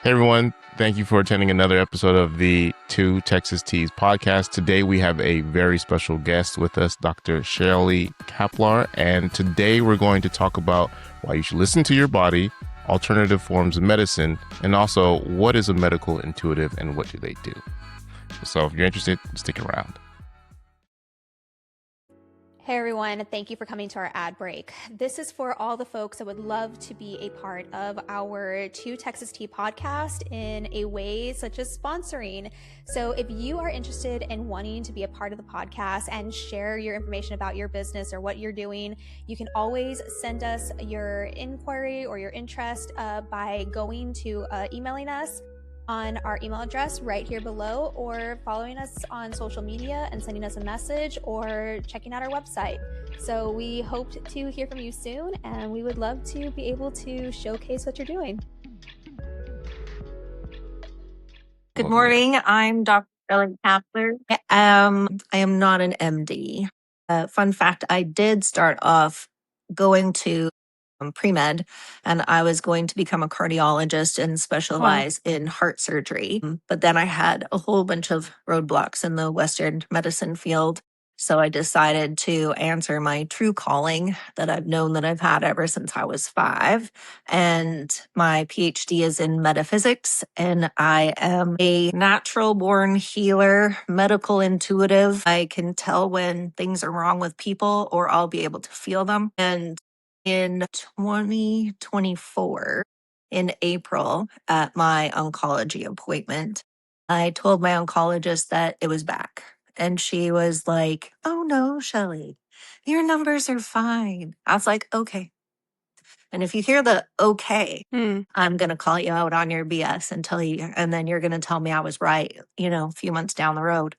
Hey everyone, thank you for attending another episode of the Two Texas Teas podcast. Today we have a very special guest with us, Dr. Shelley Kaplar, and today we're going to talk about why you should listen to your body, alternative forms of medicine, and also what is a medical intuitive and what do they do. So if you're interested, stick around. Hey everyone, thank you for coming to our ad break. This is for all the folks that would love to be a part of our Two Texas Tea podcast in a way such as sponsoring. So if you are interested in wanting to be a part of the podcast and share your information about your business or what you're doing, you can always send us your inquiry or your interest by going to emailing us on our email address right here below, or following us on social media and sending us a message, or checking out our website. So we hope to hear from you soon, and we would love to be able to showcase what you're doing. Good morning. I'm Dr. Shelley Kaplar. I am not an MD. Fun fact, I did start off going to pre-med, and I was going to become a cardiologist and specialize in heart surgery. But then I had a whole bunch of roadblocks in the Western medicine field. So I decided to answer my true calling that I've known that I've had ever since I was 5. And my PhD is in Metaphysics, and I am a natural born healer, medical intuitive. I can tell when things are wrong with people, or I'll be able to feel them. And in 2024, in April, at my oncology appointment, I told my oncologist that it was back. And she was like, "Oh no, Shelley, your numbers are fine." I was like, "Okay." And if you hear the okay, I'm going to call you out on your BS and tell you, and then you're going to tell me I was right, a few months down the road.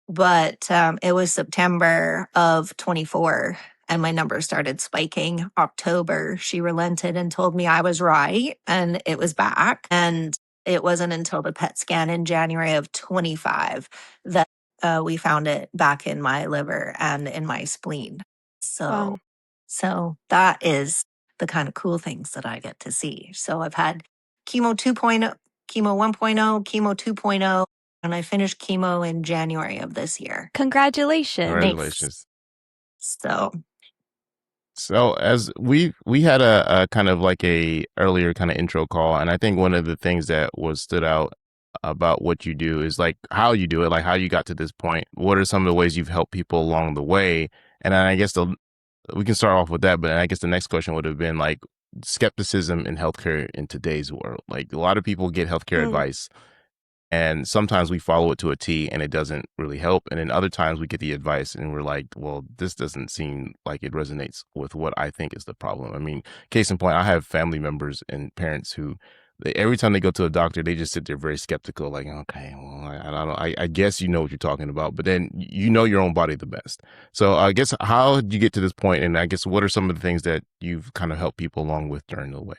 But it was September of 24 and my numbers started spiking. October, she relented and told me I was right and it was back. And it wasn't until the PET scan in January of 25 that we found it back in my liver and in my spleen. So that is the kind of cool things that I get to see. So I've had chemo 2.0, chemo 1.0, chemo 2.0, and I finished chemo in January of this year. Congratulations. So as we had a kind of like a earlier kind of intro call, and I think one of the things that was stood out about what you do is like how you do it, like how you got to this point. What are some of the ways you've helped people along the way? And I guess we can start off with that, but I guess the next question would have been like skepticism in healthcare in today's world. Like a lot of people get healthcare advice, and sometimes we follow it to a T and it doesn't really help. And then other times we get the advice and we're like, well, this doesn't seem like it resonates with what I think is the problem. I mean, case in point, I have family members and parents who every time they go to a doctor, they just sit there very skeptical, like, okay, well, I don't know. I guess you know what you're talking about, but then you know your own body the best. So I guess how did you get to this point? And I guess what are some of the things that you've kind of helped people along with during the way?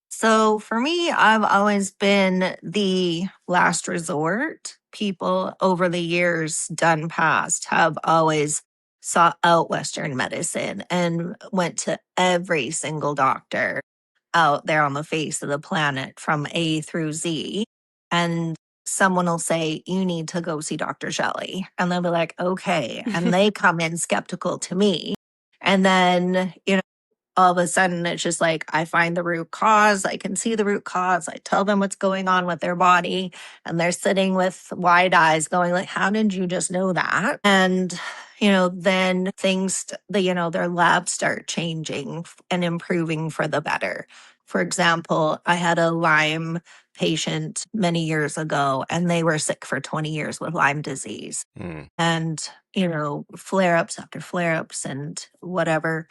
So for me, I've always been the last resort. People over the years done past have always sought out Western medicine and went to every single doctor out there on the face of the planet from A through Z. And someone will say, "You need to go see Dr. Shelley." And they'll be like, "Okay." And they come in skeptical to me. And then, all of a sudden it's just like I find the root cause. I can see the root cause. I tell them what's going on with their body, and they're sitting with wide eyes going like, "How did you just know that?" And then things, their labs start changing and improving for the better. For example, I had a Lyme patient many years ago, and they were sick for 20 years with Lyme disease. And, flare-ups after flare-ups and whatever.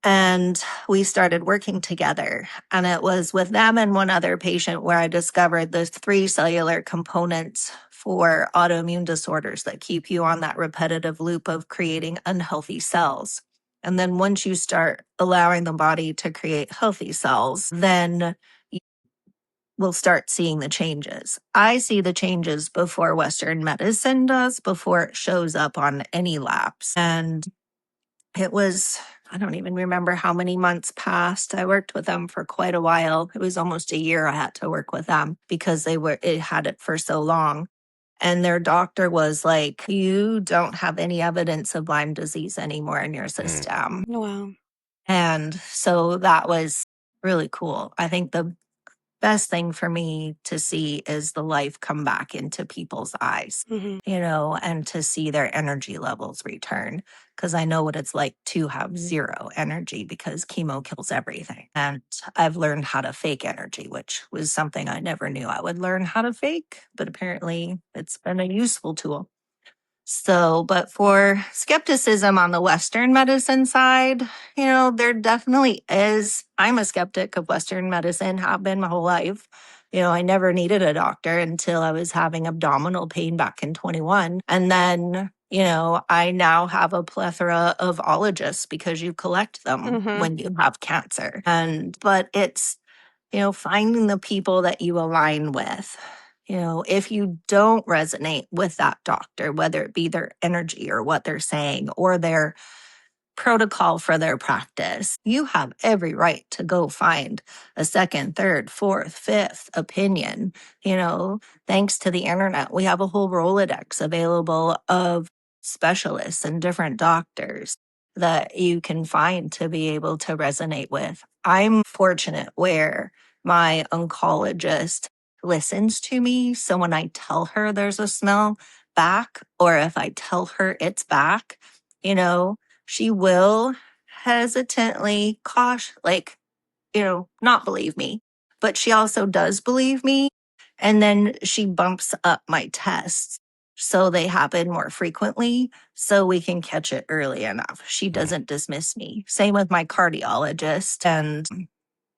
And we started working together. And it was with them and one other patient where I discovered the 3 cellular components for autoimmune disorders that keep you on that repetitive loop of creating unhealthy cells. And then once you start allowing the body to create healthy cells, then we'll start seeing the changes. I see the changes before Western medicine does, before it shows up on any labs. And it was I don't even remember how many months passed. I worked with them for quite a while. It was almost a year I had to work with them because it had it for so long. And their doctor was like, you don't have any evidence of Lyme disease anymore in your system. Wow. And so that was really cool. I think the best thing for me to see is the life come back into people's eyes, Mhm. and to see their energy levels return. Because I know what it's like to have zero energy because chemo kills everything. And I've learned how to fake energy, which was something I never knew I would learn how to fake, but apparently it's been a useful tool. So, but for skepticism on the Western medicine side, there definitely is. I'm a skeptic of Western medicine, have been my whole life. I never needed a doctor until I was having abdominal pain back in 21. And then, I now have a plethora of ologists because you collect them when you have cancer. But it's, finding the people that you align with. If you don't resonate with that doctor, whether it be their energy or what they're saying or their protocol for their practice, you have every right to go find a second, third, fourth, fifth opinion. Thanks to the internet, we have a whole Rolodex available of specialists and different doctors that you can find to be able to resonate with. I'm fortunate where my oncologist listens to me. So when I tell her there's a smell back, or if I tell her it's back, she will hesitantly not believe me, but she also does believe me. And then she bumps up my tests so they happen more frequently so we can catch it early enough. She doesn't dismiss me. Same with my cardiologist. And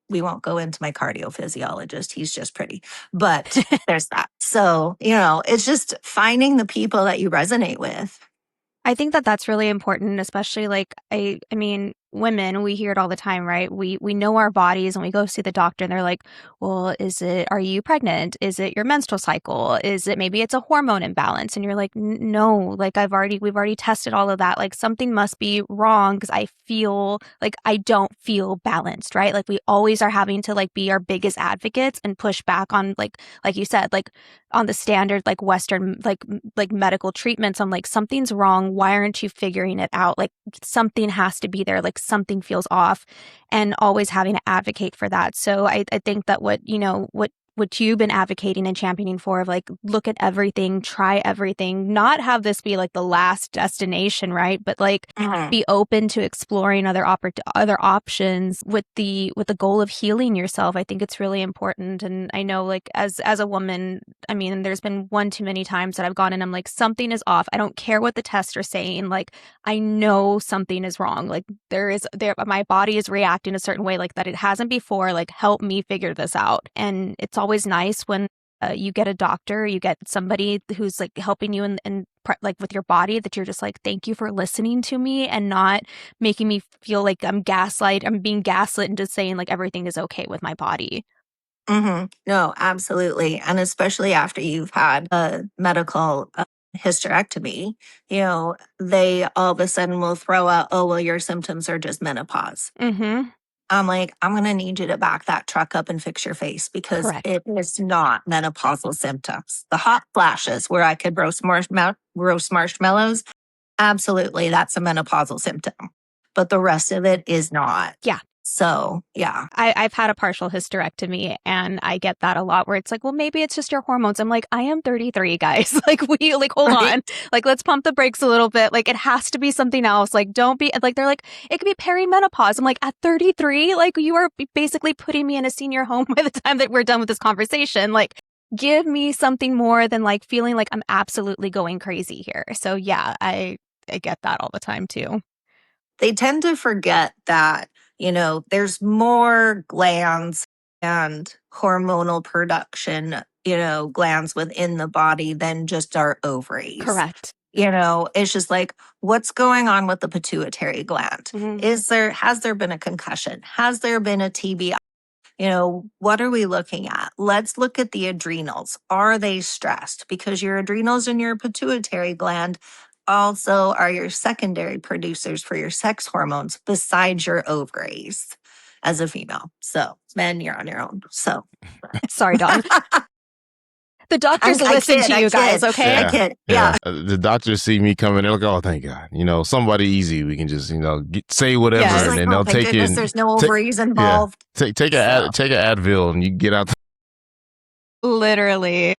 we won't go into my cardiophysiologist. He's just pretty, but there's that. So, it's just finding the people that you resonate with. I think that that's really important, especially like I mean, women, we hear it all the time, right? We know our bodies and we go see the doctor and they're like, "Well, are you pregnant? Is it your menstrual cycle? Is it maybe it's a hormone imbalance?" And you're like, "No, like we've already tested all of that. Like something must be wrong because I feel like I don't feel balanced, right?" Like we always are having to like be our biggest advocates and push back on like you said, like on the standard like Western like medical treatments. I'm like, something's wrong. Why aren't you figuring it out? Like something has to be there. Like something feels off, and always having to advocate for that. So I think that what you've been advocating and championing for of like, look at everything, try everything, not have this be like the last destination, right? But like be open to exploring other options with the goal of healing yourself. I think it's really important. And I know like as a woman, I mean, there's been one too many times that I've gone and I'm like, something is off. I don't care what the tests are saying. Like I know something is wrong. Like my body is reacting a certain way like that it hasn't before. Like help me figure this out. And it's always nice when you get a doctor, you get somebody who's like helping you and like with your body, that you're just like, thank you for listening to me and not making me feel like I'm being gaslit into saying like everything is okay with my body. No, absolutely. And especially after you've had a medical hysterectomy, they all of a sudden will throw out, oh, well, your symptoms are just menopause. I'm like, I'm going to need you to back that truck up and fix your face because Correct. it is not menopausal symptoms. The hot flashes where I could roast marshmallows, absolutely, that's a menopausal symptom. But the rest of it is not. Yeah. So, yeah. I've had a partial hysterectomy and I get that a lot where it's like, well, maybe it's just your hormones. I'm like, I am 33, guys. Hold on. Like, let's pump the brakes a little bit. Like, it has to be something else. Like, don't be like, they're like, it could be perimenopause. I'm like, at 33, like you are basically putting me in a senior home by the time that we're done with this conversation. Like, give me something more than like feeling like I'm absolutely going crazy here. So yeah, I get that all the time too. They tend to forget that, there's more glands and hormonal production, glands within the body than just our ovaries. Correct. It's just like, what's going on with the pituitary gland? Has there been a concussion? Has there been a TBI? What are we looking at? Let's look at the adrenals. Are they stressed? Because your adrenals and your pituitary gland also are your secondary producers for your sex hormones besides your ovaries as a female. So, men, you're on your own. So, Sorry, Don. The doctors listen to you guys, okay? I kid. Yeah. The doctors see me coming, they're like, "Oh, thank God, somebody easy. We can just, say whatever, Yes. and Like, then oh, they'll thank take goodness it. there's no ovaries involved. Take an Advil, and you get out. Literally.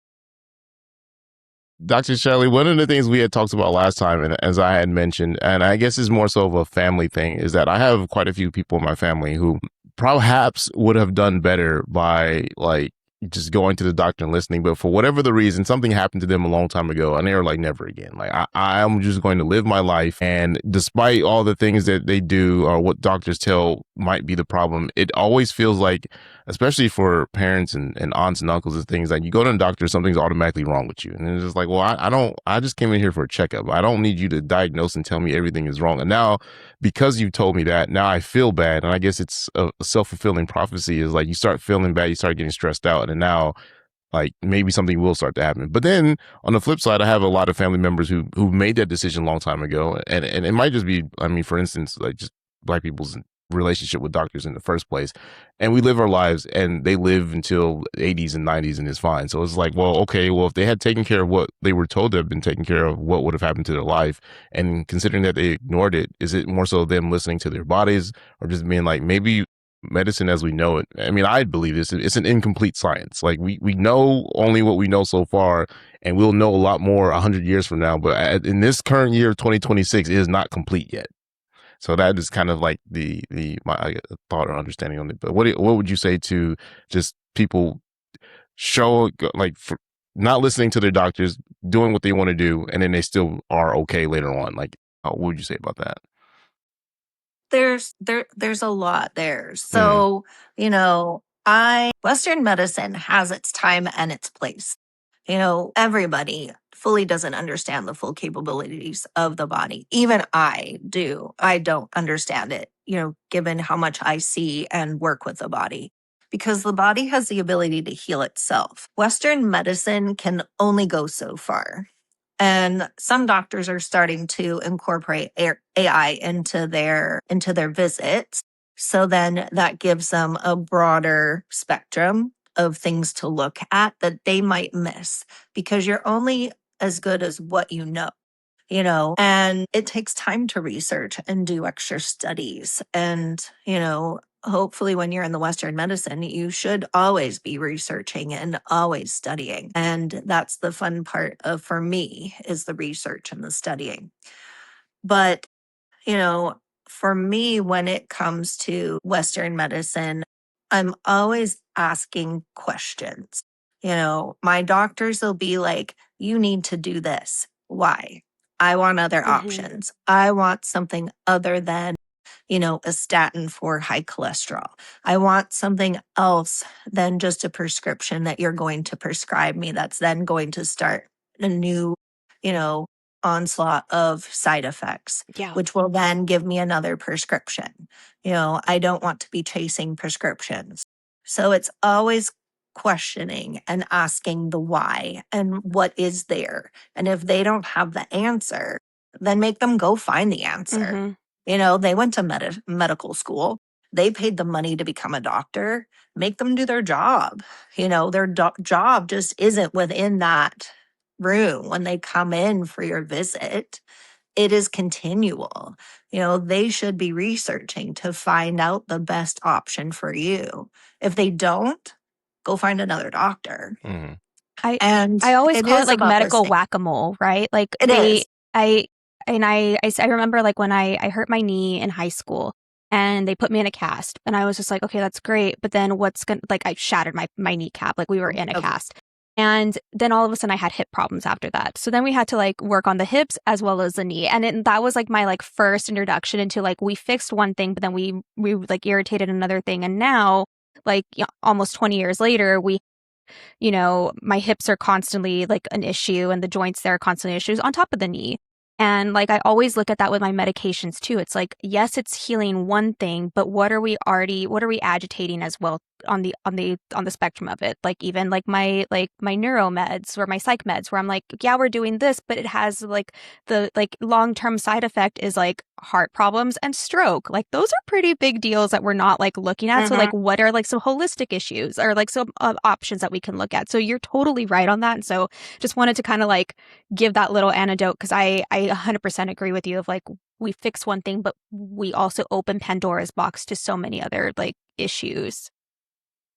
Dr. Shelley, one of the things we had talked about last time, and as I had mentioned, and I guess is more so of a family thing, is that I have quite a few people in my family who perhaps would have done better by just going to the doctor and listening, but for whatever the reason, something happened to them a long time ago, and they were like, never again. Like, I'm just going to live my life, and despite all the things that they do or what doctors tell might be the problem, it always feels like, especially for parents and aunts and uncles and things, like you go to the doctor, something's automatically wrong with you, and it's just like, well, I just came in here for a checkup. I don't need you to diagnose and tell me everything is wrong. And now, because you told me that, now I feel bad, and I guess it's a self-fulfilling prophecy. Is like you start feeling bad, you start getting stressed out, and now like maybe something will start to happen. But then on the flip side, I have a lot of family members who made that decision a long time ago, and it might just be, I mean, for instance, like just Black people's relationship with doctors in the first place, and we live our lives, and they live until 80s and 90s, and it's fine. So it's like, well, okay, well, if they had taken care of what they were told to have been taken care of, what would have happened to their life? And considering that they ignored it, is it more so them listening to their bodies, or just being like, maybe medicine as we know it, I mean, I believe this, it's an incomplete science. Like we know only what we know so far, and we'll know a lot more 100 years from now, but in this current year of 2026, it is not complete yet. So that is kind of like my thought or understanding on it. But what would you say to just people for not listening to their doctors, doing what they want to do, and then they still are okay later on? Like, what would you say about that? There's a lot there. So, Western medicine has its time and its place. Everybody fully doesn't understand the full capabilities of the body. Even I do. I don't understand it, given how much I see and work with the body, because the body has the ability to heal itself. Western medicine can only go so far. And some doctors are starting to incorporate AI into their visits. So then that gives them a broader spectrum of things to look at that they might miss, because you're only as good as what and it takes time to research and do extra studies. And, hopefully when you're in the Western medicine, you should always be researching and always studying. And that's the fun part for me, is the research and the studying. But, for me, when it comes to Western medicine, I'm always asking questions. My doctors will be like, you need to do this. Why? I want other options. I want something other than, a statin for high cholesterol. I want something else than just a prescription that you're going to prescribe me that's then going to start a new, onslaught of side effects, which will then give me another prescription. I don't want to be chasing prescriptions. So it's always questioning and asking the why and what is there. And if they don't have the answer, then make them go find the answer. They went to medical school. They paid the money to become a doctor. Make them do their job. Their job just isn't within that room when they come in for your visit. It is continual. They should be researching to find out the best option for you. If they don't, go find another doctor. I always call it like medical whack-a-mole, right? Like it is. I remember like when I hurt my knee in high school and they put me in a cast, and I was just like, okay, that's great. But then I shattered my kneecap, like we were in a cast. And then all of a sudden I had hip problems after that. So then we had to like work on the hips as well as the knee. And that was like my like first introduction into like, we fixed one thing, but then we like irritated another thing. And now like almost 20 years later, my hips are constantly like an issue, and the joints there are constantly issues on top of the knee. And like, I always look at that with my medications too. It's like, yes, it's healing one thing, but what are we agitating as well on the spectrum of it? Like even like my neuro meds or my psych meds where I'm like, yeah, we're doing this, but it has like the like long-term side effect is like heart problems and stroke. Like those are pretty big deals that we're not like looking at. So like what are like some holistic issues or like some options that we can look at? So you're totally right on that. And so just wanted to kind of like give that little anecdote because I 100% agree with you of like we fix one thing, but we also open Pandora's box to so many other like issues.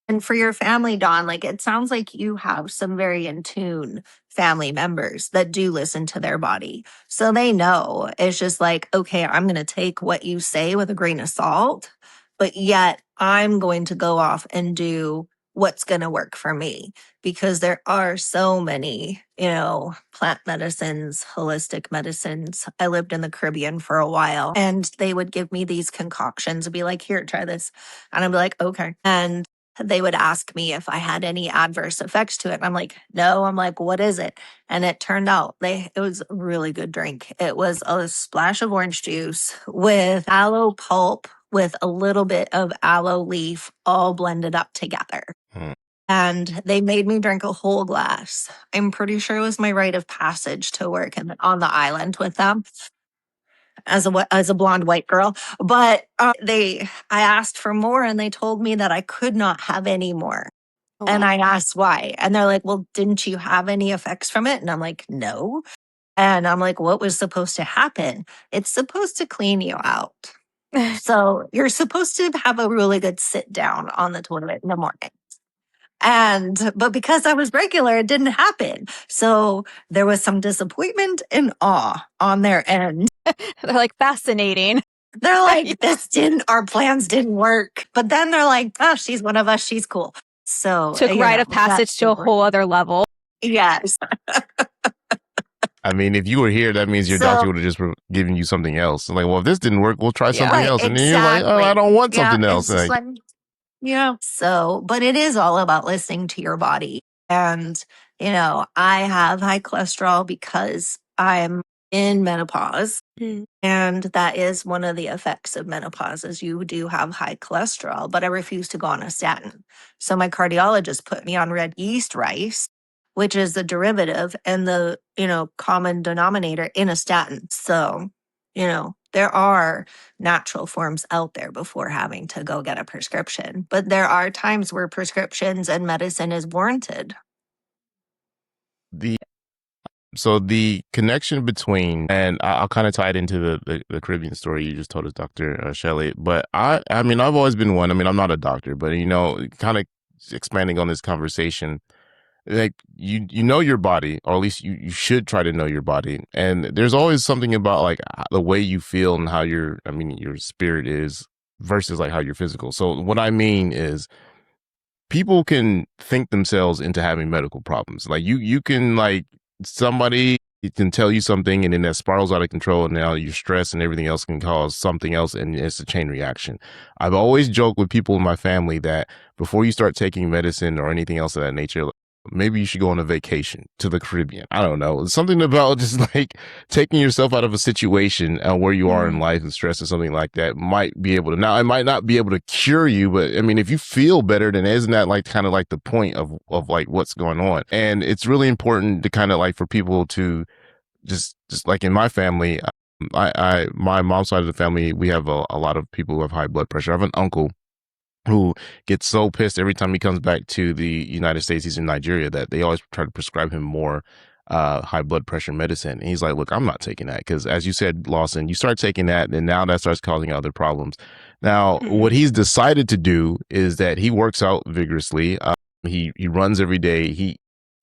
And for your family, Dawn, like it sounds like you have some very in tune family members that do listen to their body. So they know it's just like, okay, I'm going to take what you say with a grain of salt, but yet I'm going to go off and do what's going to work for me because there are so many, plant medicines, holistic medicines. I lived in the Caribbean for a while and they would give me these concoctions and be like, here, try this. And I'd be like, okay. And they would ask me if I had any adverse effects to it. And I'm like, no. I'm like, what is it? And it turned out it was a really good drink. It was a splash of orange juice with aloe pulp with a little bit of aloe leaf all blended up together. And they made me drink a whole glass. I'm pretty sure it was my rite of passage to work on the island with them as a blonde white girl. But I asked for more and they told me that I could not have any more. Oh, and wow. I asked why. And they're like, well, didn't you have any effects from it? And I'm like, no. And I'm like, what was supposed to happen? It's supposed to clean you out. So you're supposed to have a really good sit down on the toilet in the morning. But because I was regular, it didn't happen. So there was some disappointment and awe on their end. They're like, fascinating. They're like, our plans didn't work. But then they're like, oh, she's one of us. She's cool. So took rite of passage to a whole other level. Yes. I mean, if you were here, that means your doctor would have just given you something else. Like, well, if this didn't work, we'll try something else. And then you're like, oh, I don't want something else. Yeah. So, but it is all about listening to your body. And, I have high cholesterol because I'm in menopause. And that is one of the effects of menopause is you do have high cholesterol, but I refuse to go on a statin. So my cardiologist put me on red yeast rice, which is the derivative and the, common denominator in a statin. So, there are natural forms out there before having to go get a prescription. But there are times where prescriptions and medicine is warranted. So the connection between, and I'll kind of tie it into the Caribbean story you just told us, Dr. Shelley. But I mean, I've always been one. I mean, I'm not a doctor, but, kind of expanding on this conversation, like you know your body, or at least you should try to know your body. And there's always something about like the way you feel and how your spirit is versus like how you're physical. So what I mean is people can think themselves into having medical problems. Like you can like somebody can tell you something and then that spirals out of control and now your stress and everything else can cause something else and it's a chain reaction. I've always joked with people in my family that before you start taking medicine or anything else of that nature, maybe you should go on a vacation to the Caribbean. I don't know. Something about just like taking yourself out of a situation where you are in life and stress or something like that might be able to, now it might not be able to cure you, but I mean, if you feel better, then isn't that like kind of like the point of like what's going on? And it's really important to kind of like for people to just like in my family, my mom's side of the family, we have a lot of people who have high blood pressure. I have an uncle who gets so pissed every time he comes back to the United States. He's in Nigeria, that they always try to prescribe him more high blood pressure medicine. And he's like, look, I'm not taking that. Because as you said, Lawson, you start taking that and now that starts causing other problems. Now, what he's decided to do is that he works out vigorously. He runs every day.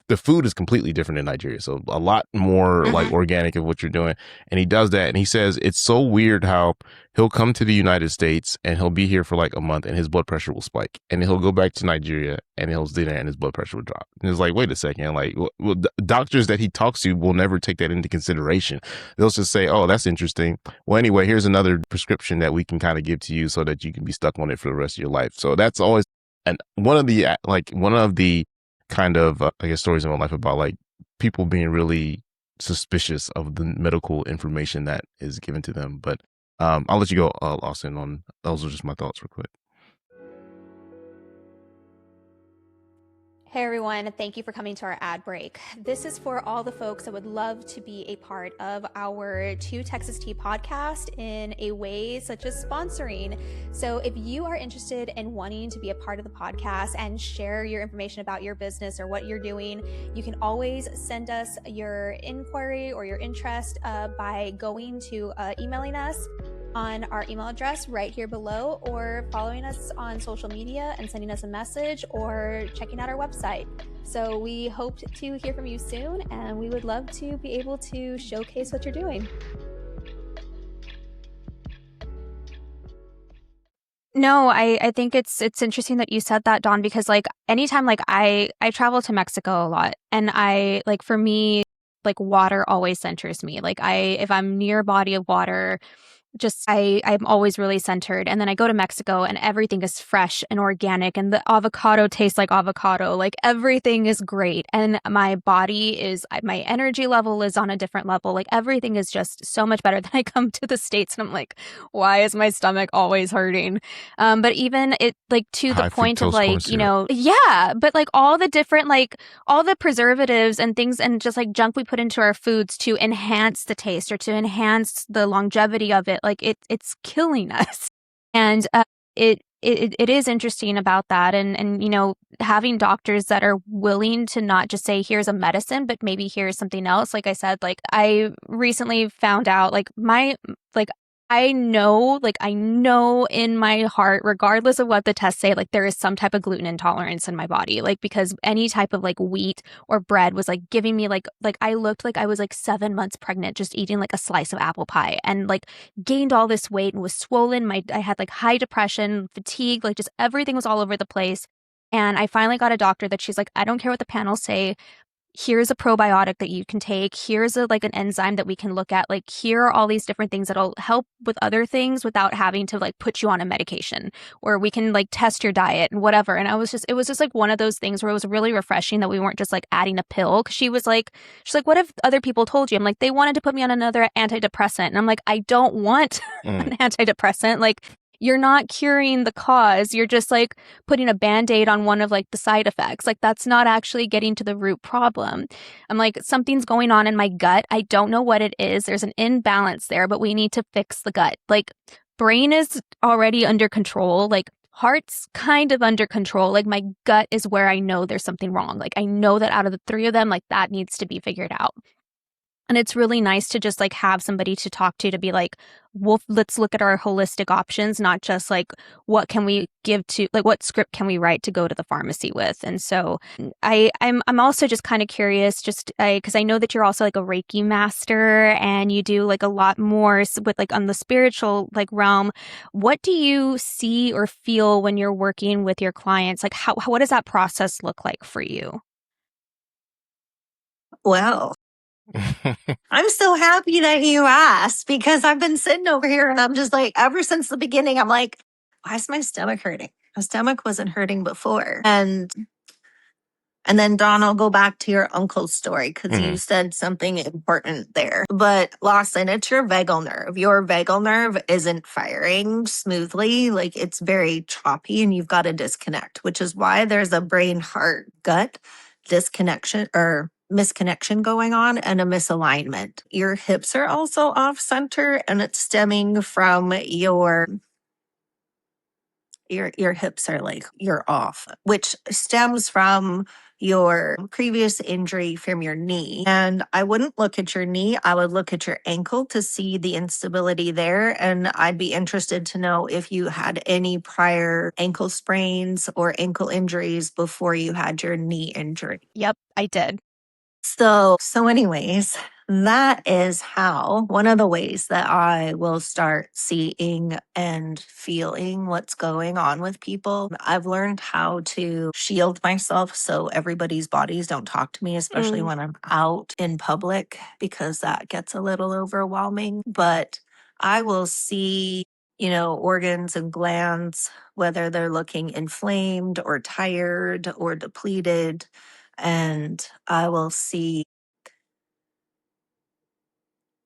The food is completely different in Nigeria. So a lot more like organic of what you're doing. And he does that. And he says, it's so weird how he'll come to the United States and he'll be here for like a month and his blood pressure will spike. And he'll go back to Nigeria and he'll stay there and his blood pressure will drop. And it's like, wait a second. Like, well, doctors that he talks to will never take that into consideration. They'll just say, oh, that's interesting. Well, anyway, here's another prescription that we can kind of give to you so that you can be stuck on it for the rest of your life. So that's always, and one of the kind of, I guess, stories in my life about like people being really suspicious of the medical information that is given to them. But I'll let you go, Lawson. On those are just my thoughts, real quick. Hey everyone, thank you for coming to our ad break. This is for all the folks that would love to be a part of our Two Texas Tea podcast in a way such as sponsoring. So if you are interested in wanting to be a part of the podcast and share your information about your business or what you're doing, you can always send us your inquiry or your interest by going to emailing us on our email address right here below, or following us on social media and sending us a message, or checking out our website. So we hope to hear from you soon, and we would love to be able to showcase what you're doing. No, I think it's interesting that you said that, Don, because like anytime like I travel to Mexico a lot, and I like, for me, like water always centers me. Like if I'm near a body of water, just I'm always really centered. And then I go to Mexico and everything is fresh and organic, and the avocado tastes like avocado. Like everything is great. And my energy level is on a different level. Like everything is just so much better. Than I come to the States and I'm like, why is my stomach always hurting? But even it, like, to the High point of fructose corn like, syrup. yeah, but like all the different, like all the preservatives and things and just like junk we put into our foods to enhance the taste or to enhance the longevity of it, like it's killing us. And it is interesting about that, and having doctors that are willing to not just say here's a medicine, but maybe here's something else. Like I said, like I recently found out, like I know in my heart, regardless of what the tests say, like there is some type of gluten intolerance in my body. Like, because any type of like wheat or bread was like giving me like I looked like I was like 7 months pregnant just eating like a slice of apple pie, and like gained all this weight and was swollen. I had like high depression, fatigue, like just everything was all over the place. And I finally got a doctor that she's like, I don't care what the panels say. Here's a probiotic that you can take. Here's like an enzyme that we can look at. Like, here are all these different things that'll help with other things without having to like put you on a medication, or we can like test your diet and whatever. And it was just like one of those things where it was really refreshing that we weren't just like adding a pill. Cause she's like, what if other people told you? I'm like, they wanted to put me on another antidepressant. And I'm like, I don't want an antidepressant. Like, you're not curing the cause. You're just like putting a Band-Aid on one of like the side effects. Like, that's not actually getting to the root problem. I'm like, something's going on in my gut. I don't know what it is. There's an imbalance there, but we need to fix the gut. Like, brain is already under control. Like, heart's kind of under control. Like, my gut is where I know there's something wrong. Like, I know that out of the three of them, like, that needs to be figured out. And it's really nice to just like have somebody to talk to be like, well, let's look at our holistic options, not just like what can we give to, like what script can we write to go to the pharmacy with. And so I'm also just kind of curious, just because I know that you're also like a Reiki master and you do like a lot more with like on the spiritual like realm. What do you see or feel when you're working with your clients? Like what does that process look like for you? Well, I'm so happy that you asked, because I've been sitting over here and I'm just like, ever since the beginning, I'm like, why is my stomach hurting? My stomach wasn't hurting before. And then, Don, I'll go back to your uncle's story because you said something important there. But Lawson, it's your vagal nerve. Your vagal nerve isn't firing smoothly. Like, it's very choppy and you've got to disconnect, which is why there's a brain heart gut disconnection or misconnection going on and a misalignment. Your hips are also off center, and it's stemming from your hips are like you're off, which stems from your previous injury from your knee. And I wouldn't look at your knee, I would look at your ankle to see the instability there. And I'd be interested to know if you had any prior ankle sprains or ankle injuries before you had your knee injury. Yep, I did. So anyways, that is how one of the ways that I will start seeing and feeling what's going on with people. I've learned how to shield myself so everybody's bodies don't talk to me, especially when I'm out in public, because that gets a little overwhelming. But I will see, organs and glands, whether they're looking inflamed or tired or depleted. And I will see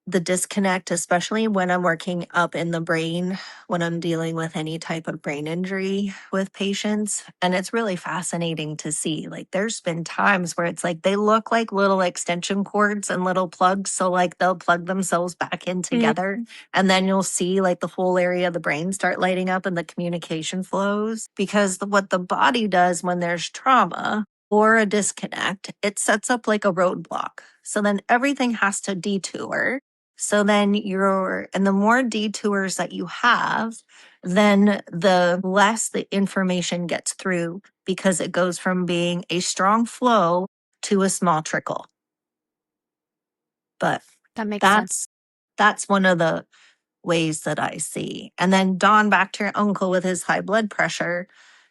the disconnect, especially when I'm working up in the brain, when I'm dealing with any type of brain injury with patients. And it's really fascinating to see. Like, there's been times where it's like they look like little extension cords and little plugs. So, like, they'll plug themselves back in together. And then you'll see, like, the whole area of the brain start lighting up and the communication flows. Because what the body does when there's trauma or a disconnect, it sets up like a roadblock. So then everything has to detour. So then and the more detours that you have, then the less the information gets through, because it goes from being a strong flow to a small trickle. But That makes sense. that's one of the ways that I see. And then Don, back to your uncle with his high blood pressure.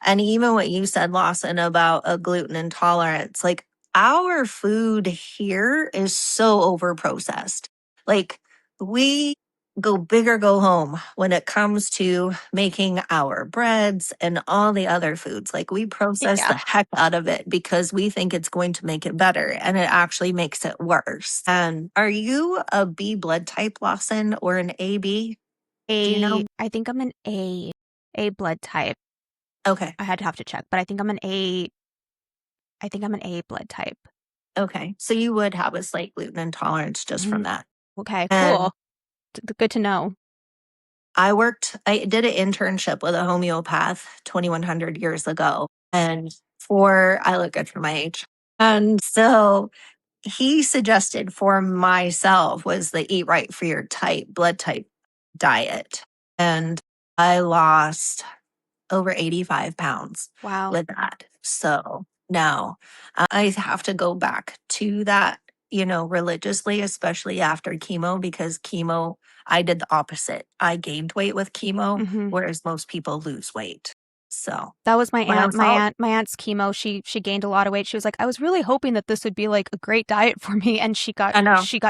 And even what you said, Lawson, about a gluten intolerance, like, our food here is so over processed. Like, we go big or go home when it comes to making our breads and all the other foods. Like, we process Yeah. the heck out of it because we think it's going to make it better, and it actually makes it worse. And are you a B blood type, Lawson, or an AB? Do you know? I think I'm an A blood type. Okay. I had to have to check, but I think I'm an A blood type. Okay. So you would have a slight gluten intolerance just from that. Okay, And cool. Good to know. I did an internship with a homeopath 2,100 years ago. And I look good for my age. And so he suggested for myself was the eat right for your blood type diet. And I lost over 85 pounds Wow. with that. So now I have to go back to that, religiously, especially after chemo, because chemo, I did the opposite. I gained weight with chemo, whereas most people lose weight. So that was my aunt. my My aunt's chemo. She gained a lot of weight. She was like, I was really hoping that this would be like a great diet for me, and she got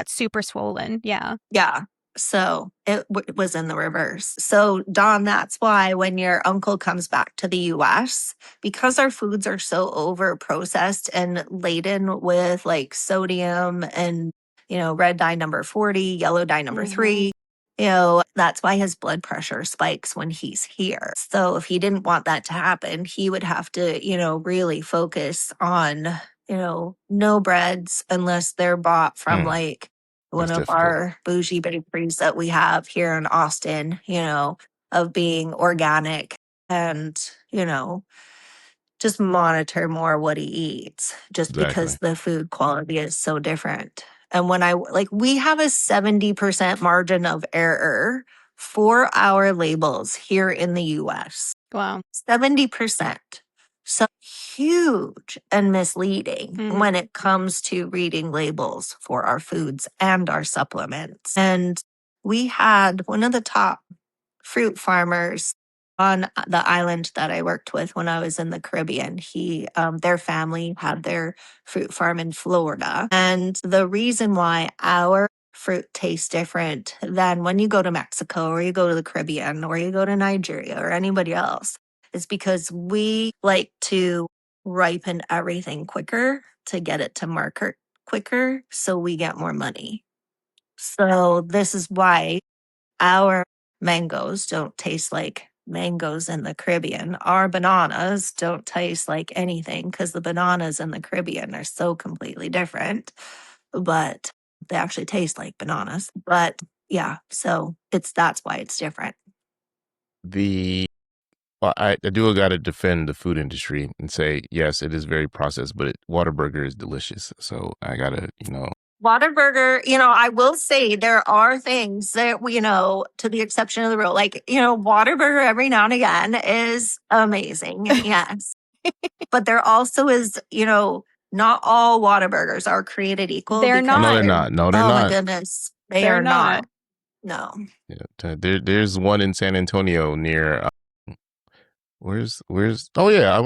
super swollen. Yeah. Yeah. So it was in the reverse. So, Don, that's why when your uncle comes back to the US, because our foods are so over processed and laden with like sodium and, red dye number 40, yellow dye number 3, that's why his blood pressure spikes when he's here. So, if he didn't want that to happen, he would have to, really focus on, no breads unless they're bought from like one That's of difficult. our bougie bakeries that we have here in Austin, of being organic and, just monitor more what he eats, just because the food quality is so different. And we have a 70% margin of error for our labels here in the US. Wow. 70%. So huge and misleading when it comes to reading labels for our foods and our supplements. And we had one of the top fruit farmers on the island that I worked with when I was in the Caribbean. Their family had their fruit farm in Florida. And the reason why our fruit tastes different than when you go to Mexico or you go to the Caribbean or you go to Nigeria or anybody else is because we like to ripen everything quicker to get it to market quicker so we get more money. So this is why our mangoes don't taste like mangoes in the Caribbean. Our bananas don't taste like anything because the bananas in the Caribbean are so completely different, but they actually taste like bananas. But yeah, so that's why it's different. I do got to defend the food industry and say, yes, it is very processed, but Whataburger is delicious. So I got to, Whataburger, I will say there are things that, to the exception of the rule, like, Whataburger every now and again is amazing. Yes. But there also is, not all Whataburgers are created equal. They're not. No, they're not. No, they're not. Oh not. my goodness. They are not. No. Yeah, there's one in San Antonio near, where's oh yeah,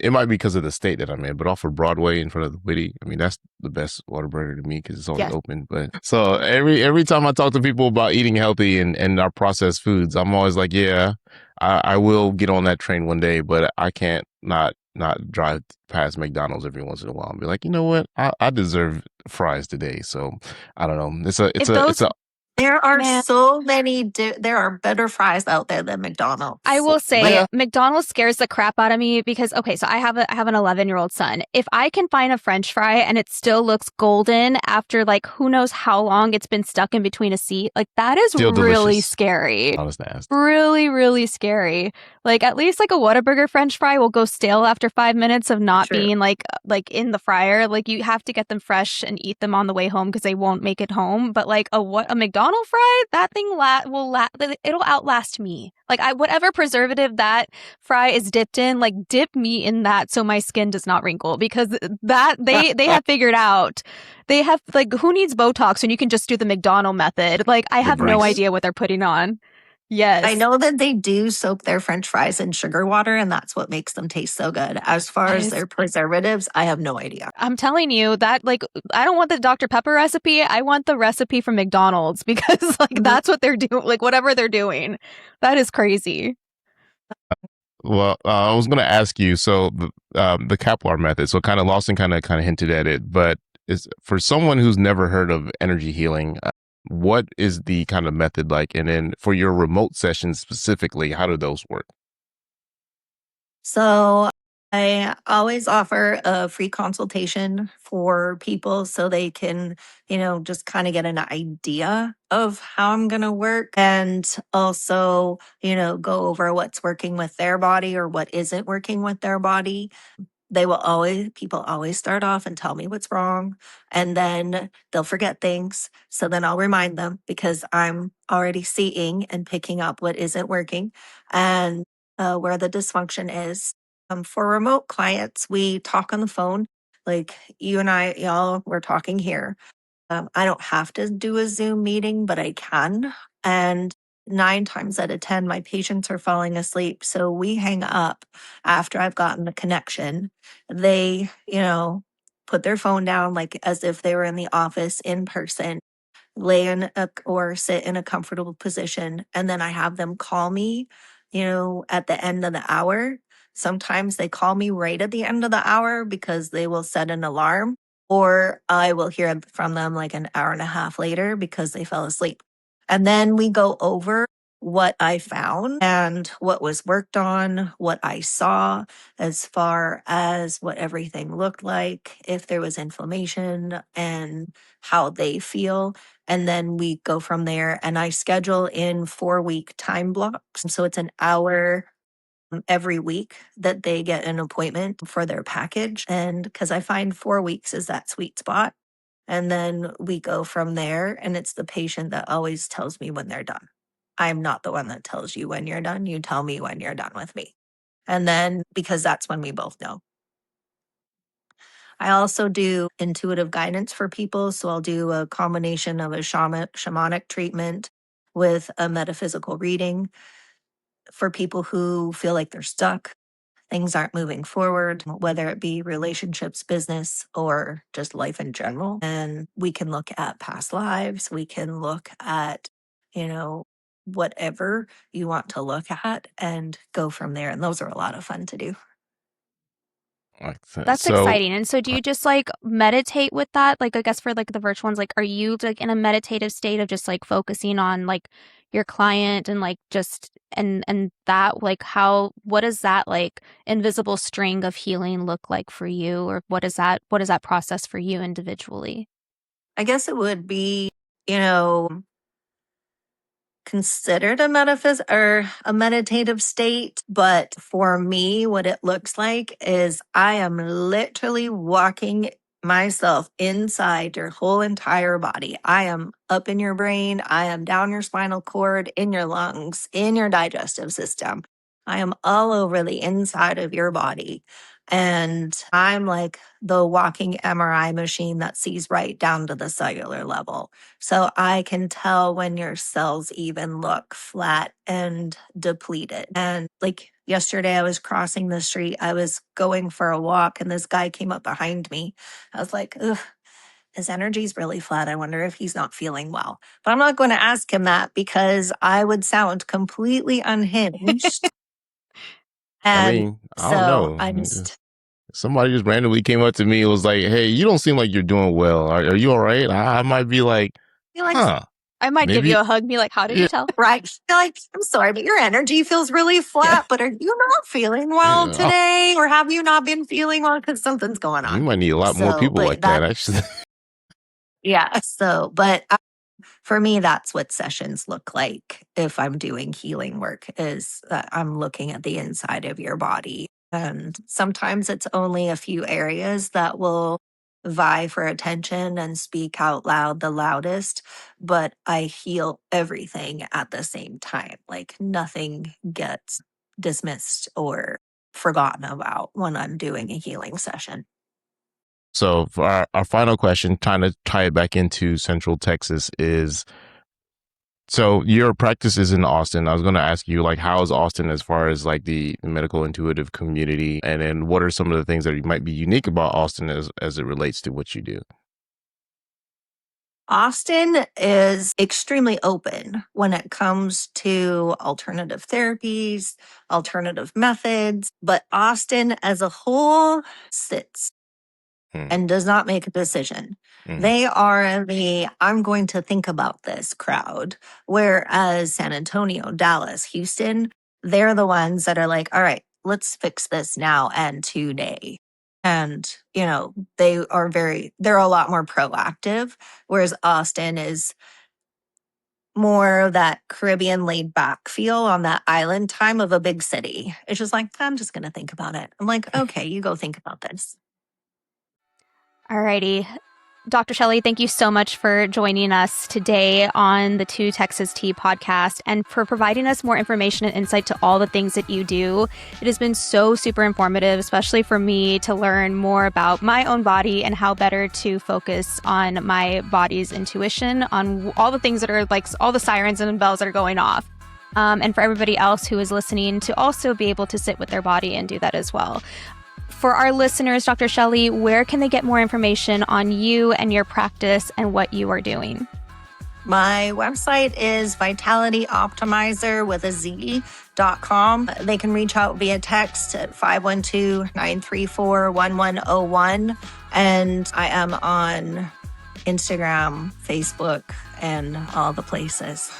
it might be because of the state that I'm in, but off of Broadway in front of the Witty, that's the best Whataburger to me because it's always open. But so every time I talk to people about eating healthy and our processed foods, I'm always like, yeah, I will get on that train one day, but I can't not not drive past McDonald's every once in a while and be like, you know what, I deserve fries today. So I don't know. It's a There are Man. so many. There are better fries out there than McDonald's. I will say Yeah. McDonald's scares the crap out of me because, okay, so I have an 11-year-old son. If I can find a French fry and it still looks golden after like who knows how long it's been stuck in between a seat, like that is Still really delicious. scary. Honest to ask. Really, really scary. Like at least like a Whataburger French fry will go stale after 5 minutes of not True. being like in the fryer. Like you have to get them fresh and eat them on the way home because they won't make it home. But like a McDonald's fry, that thing it'll outlast me. Like whatever preservative that fry is dipped in, like dip me in that so my skin does not wrinkle because that they have figured out. They have like who needs Botox when you can just do the McDonald method? Like I have no grease. idea what they're putting on. Yes. I know that they do soak their French fries in sugar water, and that's what makes them taste so good. As far as their preservatives, I have no idea. I'm telling you that, like, I don't want the Dr. Pepper recipe. I want the recipe from McDonald's because, like, that's what they're doing. Like, whatever they're doing, that is crazy. Well, I was going to ask you. So the Kaplar method. So kind of Lawson kind of hinted at it, but is for someone who's never heard of energy healing. What is the kind of method like? And then for your remote sessions specifically, how do those work? So I always offer a free consultation for people so they can, just kind of get an idea of how I'm going to work and also, go over what's working with their body or what isn't working with their body. People always start off and tell me what's wrong, and then they'll forget things. So then I'll remind them because I'm already seeing and picking up what isn't working and where the dysfunction is. For remote clients, we talk on the phone, like you and I, y'all, we're talking here. I don't have to do a Zoom meeting, but I can. And 9 times out of 10, my patients are falling asleep. So we hang up after I've gotten the connection. They, put their phone down like as if they were in the office in person, or sit in a comfortable position. And then I have them call me, at the end of the hour. Sometimes they call me right at the end of the hour because they will set an alarm, or I will hear from them like an hour and a half later because they fell asleep. And then we go over what I found and what was worked on, what I saw as far as what everything looked like, if there was inflammation and how they feel. And then we go from there. And I schedule in 4-week time blocks. So it's an hour every week that they get an appointment for their package. And because I find 4 weeks is that sweet spot. And then we go from there. And it's the patient that always tells me when they're done. I'm not the one that tells you when you're done. You tell me when you're done with me. And then because that's when we both know. I also do intuitive guidance for people. So I'll do a combination of a shamanic treatment with a metaphysical reading for people who feel like they're stuck. Things aren't moving forward, whether it be relationships, business, or just life in general. And we can look at past lives. We can look at, whatever you want to look at and go from there. And those are a lot of fun to do. That's exciting. And so do you just like meditate with that? Like, I guess for like the virtual ones, like, are you like in a meditative state of just like focusing on like your client and like just, and that, like, what does that like invisible string of healing look like for you? Or what is that process for you individually? I guess it would be, considered a meditative state. But for me, what it looks like is I am literally walking myself inside your whole entire body. I am up in your brain. I am down your spinal cord, in your lungs, in your digestive system. I am all over the inside of your body. And I'm like the walking MRI machine that sees right down to the cellular level. So I can tell when your cells even look flat and depleted. And like yesterday, I was crossing the street. I was going for a walk and this guy came up behind me. I was like, ugh, his energy's really flat. I wonder if he's not feeling well. But I'm not going to ask him that because I would sound completely unhinged. I And mean, I don't so know. I'm just somebody just randomly came up to me and was like, "Hey, you don't seem like you're doing well. Are you all right?" I might be like, You're like, "Huh, I might give maybe." you a hug, be like, how did Yeah, you tell? right. You're like, I'm sorry, but your energy feels really flat. But are you not feeling well yeah. today? Or have you not been feeling well? Because something's going We on. might need a lot more So, people but like that, that, actually. yeah. So, but for me, that's what sessions look like if I'm doing healing work, is that I'm looking at the inside of your body. And sometimes it's only a few areas that will vie for attention and speak out loud the loudest, but I heal everything at the same time. Like nothing gets dismissed or forgotten about when I'm doing a healing session. So for our final question, trying to tie it back into Central Texas is, so your practice is in Austin. I was going to ask you, like, how is Austin as far as like the medical intuitive community? And then what are some of the things that might be unique about Austin as it relates to what you do? Austin is extremely open when it comes to alternative therapies, alternative methods, but Austin as a whole sits Hmm. and does not make a decision. Mhm. They are the I'm going to think about this crowd. Whereas San Antonio, Dallas, Houston, they're the ones that are like, all right, let's fix this now and today. And, they're a lot more proactive. Whereas Austin is more of that Caribbean laid back feel on that island time of a big city. It's just like, I'm just going to think about it. I'm like, okay, you go think about this. Alrighty. Dr. Shelley, thank you so much for joining us today on the Two Texas Tea podcast and for providing us more information and insight to all the things that you do. It has been so super informative, especially for me to learn more about my own body and how better to focus on my body's intuition, on all the things that are like all the sirens and bells that are going off. And for everybody else who is listening to also be able to sit with their body and do that as well. For our listeners, Dr. Shelley, where can they get more information on you and your practice and what you are doing? My website is vitalityoptimizer with a Z.com. They can reach out via text at 512-934-1101. And I am on Instagram, Facebook, and all the places.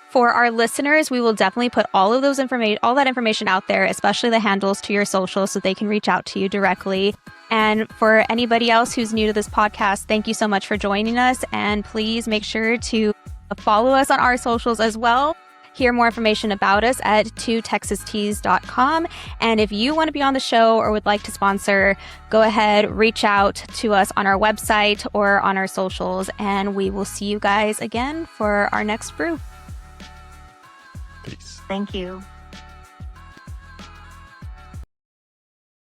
For our listeners, we will definitely put all of that information out there, especially the handles to your socials so they can reach out to you directly. And for anybody else who's new to this podcast, thank you so much for joining us. And please make sure to follow us on our socials as well. Hear more information about us at twotexasteas.com. And if you want to be on the show or would like to sponsor, go ahead, reach out to us on our website or on our socials. And we will see you guys again for our next brew. Peace. Thank you.